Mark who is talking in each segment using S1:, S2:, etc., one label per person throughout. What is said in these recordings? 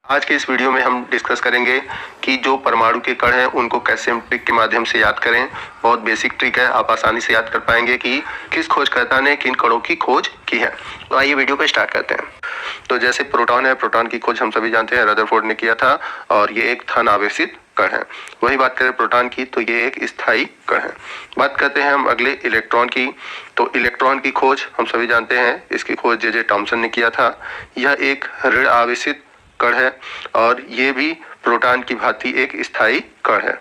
S1: आज के इस वीडियो में हम डिस्कस करेंगे कि जो परमाणु के कण हैं उनको कैसे हम ट्रिक के माध्यम से याद करें। बहुत बेसिक ट्रिक है, आप आसानी से याद कर पाएंगे कि किस खोजकर्ता ने किन कणों की खोज की है। तो आइए वीडियो को स्टार्ट करते हैं। तो जैसे प्रोटॉन है, प्रोटॉन की खोज हम सभी जानते हैं रदरफोर्ड ने किया था और ये एक धन आवेशित कण है। वही बात करें प्रोटॉन की तो ये एक स्थायी कण है। बात करते हैं हम अगले इलेक्ट्रॉन की। तो इलेक्ट्रॉन की खोज हम सभी जानते हैं, इसकी खोज जे टॉमसन ने किया था। यह एक ऋण आवेशित कण है और ये भी प्रोटॉन की भांति एक स्थायी कण है।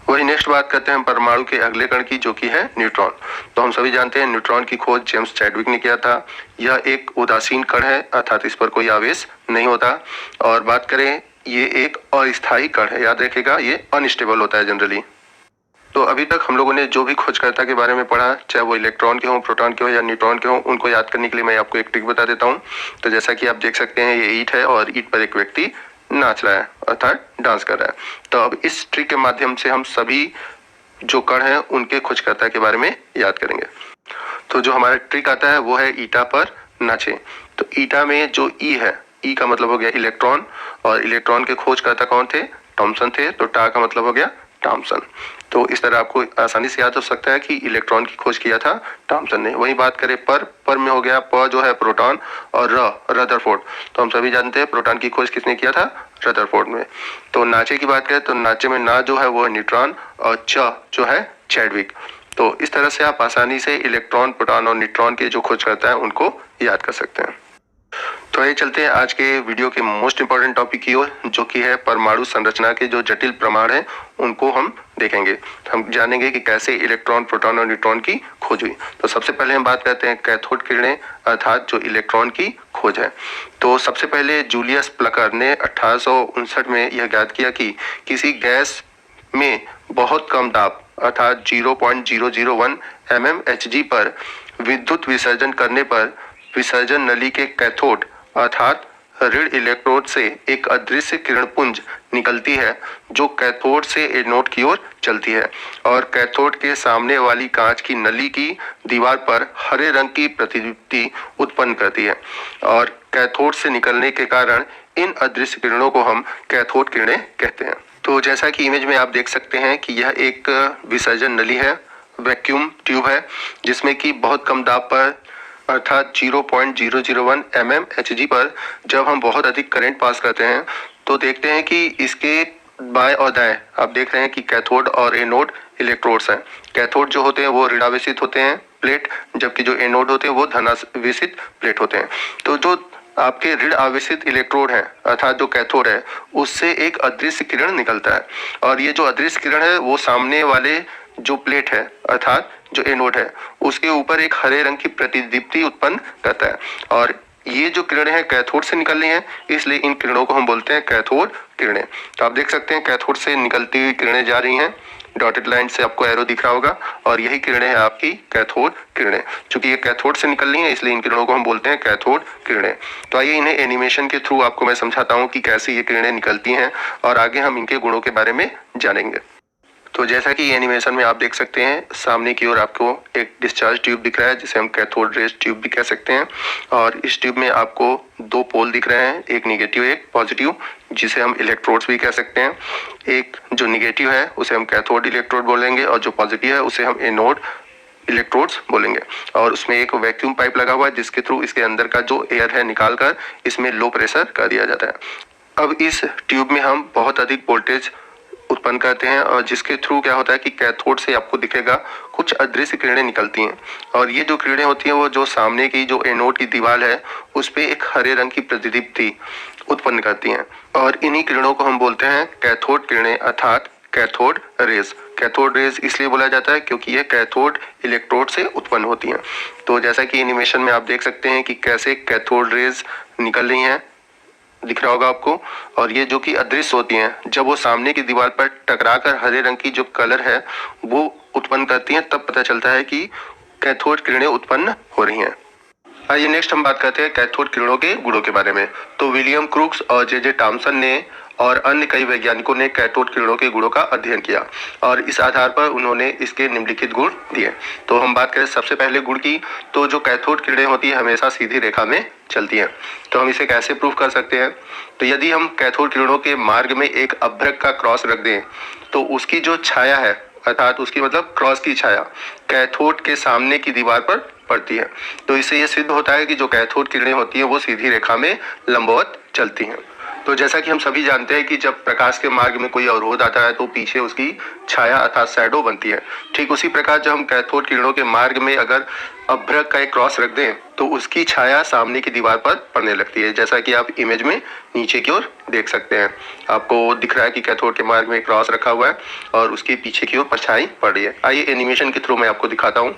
S1: वही नेक्स्ट बात करते हैं हम परमाणु के अगले कण की, जो कि है न्यूट्रॉन। तो हम सभी जानते हैं न्यूट्रॉन की खोज जेम्स चैडविक ने किया था। यह एक उदासीन कण है, अर्थात इस पर कोई आवेश नहीं होता। और बात करें, ये एक अस्थायी कण है, याद रखिएगा ये अनस्टेबल होता है जनरली। तो अभी तक हम लोगों ने जो भी खोजकर्ता के बारे में पढ़ा, चाहे वो इलेक्ट्रॉन के हों, प्रोटॉन के हों या न्यूट्रॉन के हों, उनको याद करने के लिए मैं आपको एक ट्रिक बता देता हूं। तो जैसा कि आप देख सकते हैं, ये ईंट है और ईंट पर एक व्यक्ति नाच रहा है, अर्थात डांस कर रहा है। तो अब इस ट्रिक के माध्यम से हम सभी जो कण हैं उनके खोजकर्ता के बारे में याद करेंगे। तो जो हमारा ट्रिक आता है वो है ईटा पर नाचे। तो ईटा में जो ई है, ई का मतलब हो गया इलेक्ट्रॉन, और इलेक्ट्रॉन के खोजकर्ता कौन थे? थॉमसन थे। तो टा का मतलब हो गया थॉमसन। तो इस तरह आपको आसानी से याद हो सकता है कि इलेक्ट्रॉन की खोज किया था थॉमसन ने। वही बात करें पर में हो गया प जो है प्रोटॉन, और रदरफोर्ड। तो हम सभी जानते हैं प्रोटॉन की खोज किसने किया था? रदरफोर्ड में। तो नाचे की बात करें तो नाचे में ना जो है वो है न्यूट्रॉन और च जो है चैडविक। तो इस तरह से आप आसानी से इलेक्ट्रॉन, प्रोटॉन और न्यूट्रॉन के जो खोज करता है उनको याद कर सकते हैं। तो आइए चलते हैं आज के वीडियो के मोस्ट इंपॉर्टेंट टॉपिक की ओर, जो कि है परमाणु संरचना के जो जटिल प्रमाण हैं उनको हम देखेंगे। हम जानेंगे कि कैसे इलेक्ट्रॉन, प्रोटॉन और न्यूट्रॉन की खोज हुई। तो सबसे पहले हम बात करते हैं कैथोड किरणें, अर्थात जो इलेक्ट्रॉन की खोज है। तो सबसे पहले जूलियस प्लकर ने 1859 में यह ज्ञात किया कि किसी गैस में बहुत कम दाब, अर्थात 0.001 mmHg पर विद्युत विसर्जन करने पर विसर्जन नली के कैथोड अर्थात ऋण इलेक्ट्रोड से एक अदृश्य किरण पुंज निकलती है, जो कैथोड से एनोड की ओर चलती है और कैथोड के सामने वाली कांच की नली की दीवार पर हरे रंग की प्रतिदीप्ति उत्पन्न करती है। और कैथोड से निकलने के कारण इन अदृश्य किरणों को हम कैथोड किरणें कहते हैं। तो जैसा कि इमेज में आप देख सकते हैं कि यह एक विसर्जन नली है, वैक्यूम ट्यूब है, जिसमें कि बहुत कम दाब पर अर्थात 0.001 mmHg पर जब हम बहुत अधिक करंट पास करते हैं तो देखते हैं कि इसके बाएं और दाएं आप देख रहे हैं कि कैथोड और एनोड इलेक्ट्रोड्स हैं। कैथोड जो होते हैं वो ऋणावेशित होते हैं प्लेट, जबकि जो एनोड होते हैं वो धनावेशित प्लेट होते हैं। तो जो आपके ऋण आवेशित इलेक्ट्रोड है अर्थात जो कैथोड है, उससे एक अदृश्य किरण निकलता है और ये जो अदृश्य किरण है वो सामने वाले जो प्लेट है अर्थात जो एनोड है उसके ऊपर एक हरे रंग की प्रतिदीप्ति उत्पन्न करता है। और ये जो किरणें हैं कैथोड से निकल रही हैं, इसलिए इन किरणों को हम बोलते हैं कैथोड किरणें। तो आप देख सकते हैं कैथोड से निकलती हुई किरणें जा रही हैं, डॉटेड लाइन से आपको एरो दिख रहा होगा, और यही किरणें हैं आपकी कैथोड किरणें। चूंकि ये कैथोड से निकल रही हैं इसलिए इन किरणों को हम बोलते हैं कैथोड किरणें। तो आइए इन्हें एनिमेशन के थ्रू आपको मैं समझाता हूँ कि कैसे ये किरणें निकलती हैं और आगे हम इनके गुणों के बारे में जानेंगे। तो जैसा कि एनिमेशन में आप देख सकते हैं, सामने की ओर आपको एक डिस्चार्ज ट्यूब दिख रहा है जिसे हम कैथोड रेज ट्यूब भी कह सकते हैं। और इस ट्यूब में आपको दो पोल दिख रहे हैं, एक निगेटिव एक पॉजिटिव, जिसे हम इलेक्ट्रोड्स भी कह सकते हैं। एक जो निगेटिव है उसे हम कैथोड इलेक्ट्रोड बोलेंगे और जो पॉजिटिव है उसे हम एनोड इलेक्ट्रोड्स बोलेंगे। और उसमें एक वैक्यूम पाइप लगा हुआ है जिसके थ्रू इसके अंदर का जो एयर है निकाल कर इसमें लो प्रेशर कर दिया जाता है। अब इस ट्यूब में हम बहुत अधिक वोल्टेज उत्पन्न करते हैं और जिसके थ्रू क्या होता है कि कैथोड से आपको दिखेगा कुछ अदृश्य किरणें निकलती हैं। और ये जो किरणें होती हैं वो जो सामने की जो एनोड की दीवार है उस पे एक हरे रंग की प्रतिदीप्ति उत्पन्न करती हैं और इन्हीं किरणों को हम बोलते हैं कैथोड किरणें अर्थात कैथोड रेज। कैथोड रेज इसलिए बोला जाता है क्योंकि ये कैथोड इलेक्ट्रोड से उत्पन्न होती हैं। तो जैसा कि एनिमेशन में आप देख सकते हैं कि कैसे कैथोड रेज निकल रही हैं, दिख रहा होगा आपको। और ये जो कि अदृश्य होती हैं, जब वो सामने की दीवार पर टकराकर हरे रंग की जो कलर है वो उत्पन्न करती हैं, तब पता चलता है कि कैथोड किरणें उत्पन्न हो रही हैं। आइए नेक्स्ट हम बात करते हैं कैथोड किरणों के गुणों के बारे में। तो विलियम क्रूक्स और जे टॉमसन ने और अन्य कई वैज्ञानिकों ने कैथोड किरणों के गुणों का अध्ययन किया और इस आधार पर उन्होंने इसके निम्नलिखित गुण दिए। तो हम बात करें सबसे पहले गुण की, तो जो कैथोड किरणें होती है हमेशा सीधी रेखा में चलती हैं। तो हम इसे कैसे प्रूव कर सकते हैं? तो यदि हम कैथोड किरणों के मार्ग में एक अभ्रक का क्रॉस रख दें तो उसकी जो छाया है, अर्थात उसकी मतलब क्रॉस की छाया कैथोड के सामने की दीवार पर पड़ती है। तो इससे यह सिद्ध होता है कि जो कैथोड किरणें होती हैं वो सीधी रेखा में लंबवत चलती हैं। तो जैसा कि हम सभी जानते हैं कि जब प्रकाश के मार्ग में कोई अवरोध आता है तो पीछे उसकी छाया अर्थात शैडो बनती है। ठीक उसी प्रकार जब हम कैथोड किरणों के मार्ग में अगर अभ्रक का एक क्रॉस रख दें तो उसकी छाया सामने की दीवार पर पड़ने लगती है, जैसा कि आप इमेज में नीचे की ओर देख सकते हैं। आपको दिख रहा है कि कैथोड के मार्ग में एक क्रॉस रखा हुआ है और उसके पीछे की ओर परछाई पड़ रही है। आइए एनिमेशन के थ्रू मैं आपको दिखाता हूँ।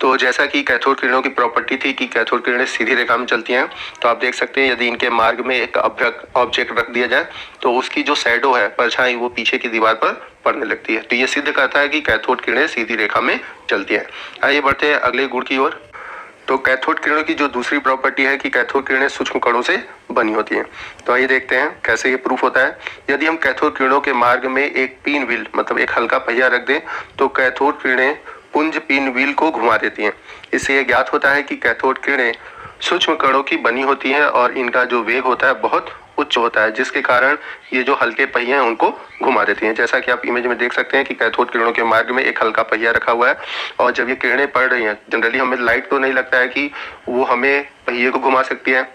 S1: तो जैसा कि कैथोड किरणों की प्रॉपर्टी थी कि कैथोड किरणें सीधी रेखा में चलती हैं, तो आप देख सकते हैं यदि इनके मार्ग में एक अभ्रक ऑब्जेक्ट रख दिया जाए तो उसकी जो शैडो है, परछाई, वो पीछे की दीवार पर पड़ने लगती है। तो ये सिद्ध करता है कि कैथोड किरणें सीधी रेखा में चलती हैं। आइए बढ़ते हैं अगले गुण की ओर। तो कैथोड किरणों की जो दूसरी प्रॉपर्टी है कि कैथोड किरणें सूक्ष्म कणों से बनी होती हैं। तो आइए देखते हैं कैसे ये प्रूफ होता है। यदि हम कैथोड किरणों के मार्ग में एक पिन व्हील मतलब एक हल्का पहिया रख दें तो कैथोड किरणें पुंज पिन व्हील को घुमा देती हैं। इससे यह ज्ञात होता है कि कैथोड किरणें सूक्ष्म कणों की बनी होती हैं और इनका जो वेग होता है बहुत उच्च होता है, जिसके कारण ये जो हल्के पहिए हैं उनको घुमा देती हैं। जैसा कि आप इमेज में देख सकते हैं कि कैथोड किरणों के मार्ग में एक हल्का पहिया रखा हुआ है और जब ये किरणें पड़ रही हैं, जनरली हमें लाइट तो नहीं लगता है कि वो हमें पहिए को घुमा सकती है,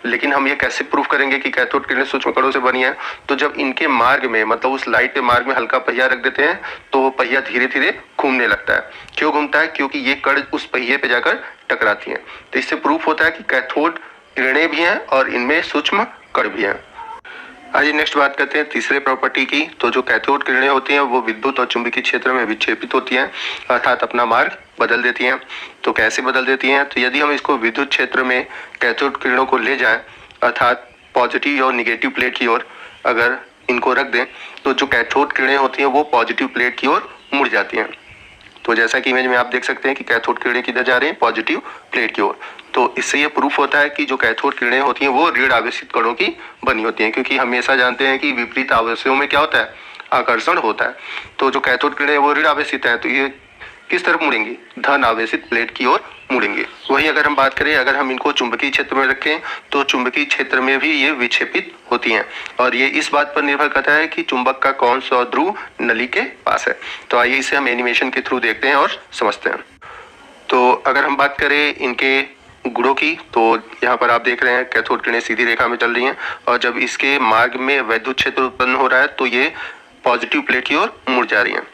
S1: लेकिन हम ये कैसे प्रूफ करेंगे कि कैथोड किरणें सूक्ष्म कणों से बनी है? तो जब इनके मार्ग में मतलब उस लाइट के मार्ग में हल्का पहिया रख देते हैं तो वो पहिया धीरे धीरे घूमने लगता है। क्यों घूमता है? क्योंकि ये कण उस पहिए पे जाकर टकराती हैं। तो इससे प्रूफ होता है कि कैथोड किरणें भी हैं और इनमें सूक्ष्म कण भी हैं। आइए नेक्स्ट बात करते हैं तीसरे प्रॉपर्टी की। तो जो कैथोड किरणें होती हैं वो विद्युत और चुंबकीय क्षेत्र में विक्षेपित होती हैं, अर्थात अपना मार्ग बदल देती हैं। तो कैसे बदल देती हैं? तो यदि हम इसको विद्युत क्षेत्र में कैथोड किरणों को ले जाएं, अर्थात पॉजिटिव और निगेटिव प्लेट की ओर अगर इनको रख दें तो जो कैथोड किरणें होती हैं वो पॉजिटिव प्लेट की ओर मुड़ जाती हैं। तो जैसा कि इमेज में आप देख सकते हैं कि कैथोड किरणें किधर जा रही हैं? पॉजिटिव प्लेट की ओर। तो इससे ये प्रूफ होता है कि जो कैथोड किरणें होती हैं वो ऋण आवेशित कणों की बनी होती हैं, क्योंकि हमेशा जानते हैं कि विपरीत आवेशों में क्या होता है? आकर्षण होता है। तो जो कैथोड किरणें वो ऋण आवेशित है तो ये किस तरफ मुड़ेंगी? धन आवेशित प्लेट की ओर मुड़ेंगे। वहीं अगर हम बात करें, अगर हम इनको चुंबकीय क्षेत्र में रखें तो चुंबकीय क्षेत्र में भी ये विक्षेपित होती हैं और ये इस बात पर निर्भर करता है कि चुंबक का कौन सा ध्रुव नली के पास है। तो आइए इसे हम एनिमेशन के थ्रू देखते हैं और समझते हैं। तो अगर हम बात करें इनके गुणों की, तो यहाँ पर आप देख रहे हैं कैथोड किरणें सीधी रेखा में चल रही हैं और जब इसके मार्ग में वैद्युत क्षेत्र उत्पन्न हो रहा है तो ये पॉजिटिव प्लेट की ओर मुड़ जा रही हैं।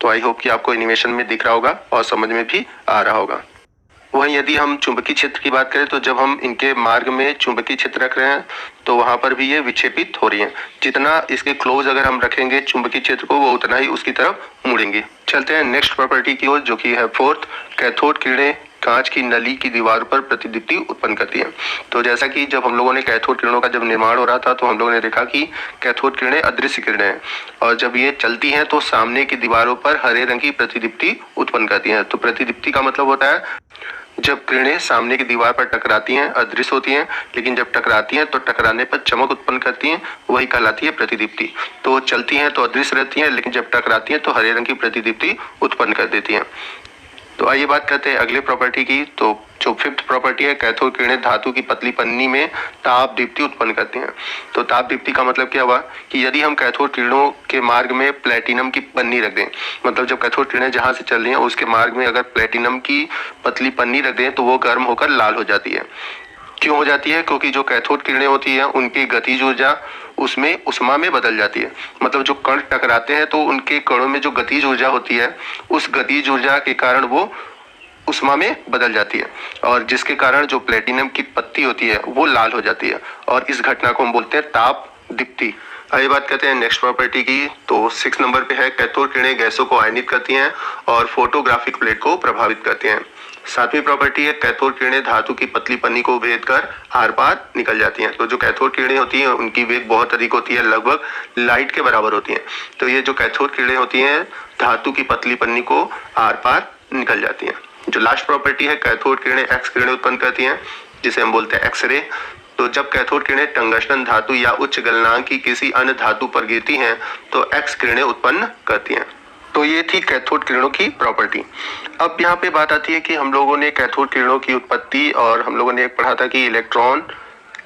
S1: तो आई होप कि आपको एनिमेशन में दिख रहा होगा और समझ में भी आ रहा होगा। वहीं यदि हम चुंबकीय क्षेत्र की बात करें तो जब हम इनके मार्ग में चुंबकीय क्षेत्र रख रहे हैं तो वहां पर भी ये विक्षेपित हो रही हैं। जितना इसके क्लोज अगर हम रखेंगे चुंबकीय क्षेत्र को, वो उतना ही उसकी तरफ मुड़ेंगे। चलते हैं नेक्स्ट प्रॉपर्टी की ओर, जो कि है फोर्थ। कैथोड किरणें कांच की नली की दीवार पर प्रतिदीप्ति उत्पन्न करती है। तो जैसा कि जब हम लोगों ने कैथोड किरणों का जब निर्माण हो रहा था तो हम लोगों ने देखा कि कैथोड किरणें अदृश्य किरणें हैं और जब ये चलती हैं तो सामने की दीवारों पर हरे रंग की प्रतिदीप्ति उत्पन्न करती हैं। तो प्रतिदीप्ति का मतलब होता है जब किरणें सामने की दीवार पर टकराती हैं अदृश्य होती हैं, लेकिन जब टकराती हैं तो टकराने पर चमक उत्पन्न करती हैं, वही कहलाती है प्रतिदीप्ति। तो चलती हैं तो अदृश्य रहती हैं, लेकिन जब टकराती हैं तो हरे रंग की प्रतिदीप्ति उत्पन्न कर देती हैं। तो आइए बात करते हैं अगले प्रॉपर्टी की। तो जो फिफ्थ प्रॉपर्टी है, कैथोड किरणें धातु की पतली पन्नी में ताप दीप्ति उत्पन्न करती हैं। तो ताप दीप्ति का मतलब क्या हुआ कि यदि हम कैथोड किरणों के मार्ग में प्लेटिनम की पन्नी रख दें, मतलब जब कैथोड किरणें जहां से चल रही हैं उसके मार्ग में अगर प्लेटिनम की पतली पन्नी रख दें तो वो गर्म होकर लाल हो जाती है। क्यों हो जाती है? क्योंकि जो कैथोड किरणें होती हैं उनकी गतिज ऊर्जा उसमें उष्मा में बदल जाती है। मतलब जो कण टकराते हैं तो उनके कणों में जो गतिज ऊर्जा होती है उस गतिज ऊर्जा के कारण वो उष्मा में बदल जाती है और जिसके कारण जो प्लेटिनम की पत्ती होती है वो लाल हो जाती है और इस घटना को हम बोलते हैं ताप दीप्ति। आइए बात करते हैं नेक्स्ट प्रॉपर्टी की। तो 6 नंबर पे है, कैथोड किरणें गैसों को आयनित करती हैं और फोटोग्राफिक प्लेट को प्रभावित करती हैं। 7वीं प्रॉपर्टी है, कैथोड किरणें धातु की पतली पन्नी को भेद कर आर पार निकल जाती हैं। तो जो कैथोड किरणें होती हैं उनकी वेग बहुत अधिक होती है, लगभग लाइट के बराबर होती हैं। तो ये जो कैथोड किरणें होती हैं धातु की पतली पन्नी को आर पार निकल जाती हैं। जो लास्ट प्रॉपर्टी है, कैथोड किरणें एक्स किरणें उत्पन्न करती हैं जिसे हम बोलते हैं एक्सरे। तो जब कैथोड किरणें टंगस्टन धातु या उच्च गलनांक की किसी अन्य धातु पर गिरती हैं तो एक्स किरणें उत्पन्न करती हैं। तो ये थी कैथोड किरणों की प्रॉपर्टी। अब यहाँ पे बात आती है कि हम लोगों ने कैथोड किरणों की उत्पत्ति और हम लोगों ने एक पढ़ा था कि इलेक्ट्रॉन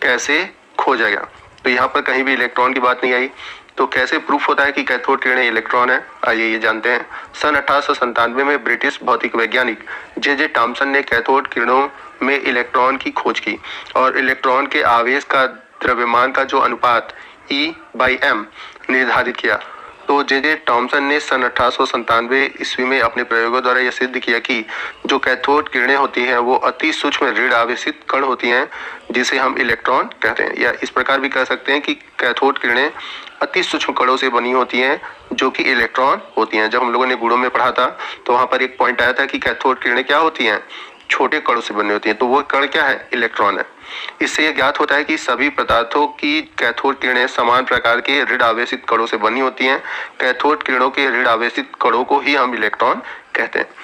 S1: कैसे खोजा गया। तो यहाँ पर कहीं भी इलेक्ट्रॉन की बात नहीं आई। तो कैसे प्रूफ होता है कि कैथोड किरणें इलेक्ट्रॉन है, आइए ये जानते हैं। सन 1897 में ब्रिटिश भौतिक वैज्ञानिक जे टॉमसन ने कैथोड किरणों में इलेक्ट्रॉन की खोज की और इलेक्ट्रॉन के आवेश का द्रव्यमान का जो अनुपात E/m निर्धारित किया। तो जे टॉमसन ने सन 1897 ईस्वी में अपने प्रयोगों द्वारा यह सिद्ध किया कि जो कैथोड किरणें होती हैं वो अति सूक्ष्म ऋण आवेशित कण होती हैं जिसे हम इलेक्ट्रॉन कहते हैं, या इस प्रकार भी कह सकते हैं कि कैथोड किरणें अति सूक्ष्म कणों से बनी होती हैं जो कि इलेक्ट्रॉन होती हैं। जब हम लोगों ने गुणों में पढ़ा था तो वहां पर एक पॉइंट आया था कि कैथोड किरणें क्या होती हैं, छोटे कणों से बनी होती हैं। तो वो कण क्या है, इलेक्ट्रॉन है। इससे यह ज्ञात होता है कि सभी पदार्थों की कैथोड किरणें समान प्रकार के ऋण आवेशित कणों से बनी होती हैं। कैथोड किरणों के ऋण आवेशित कणों को ही हम इलेक्ट्रॉन कहते हैं।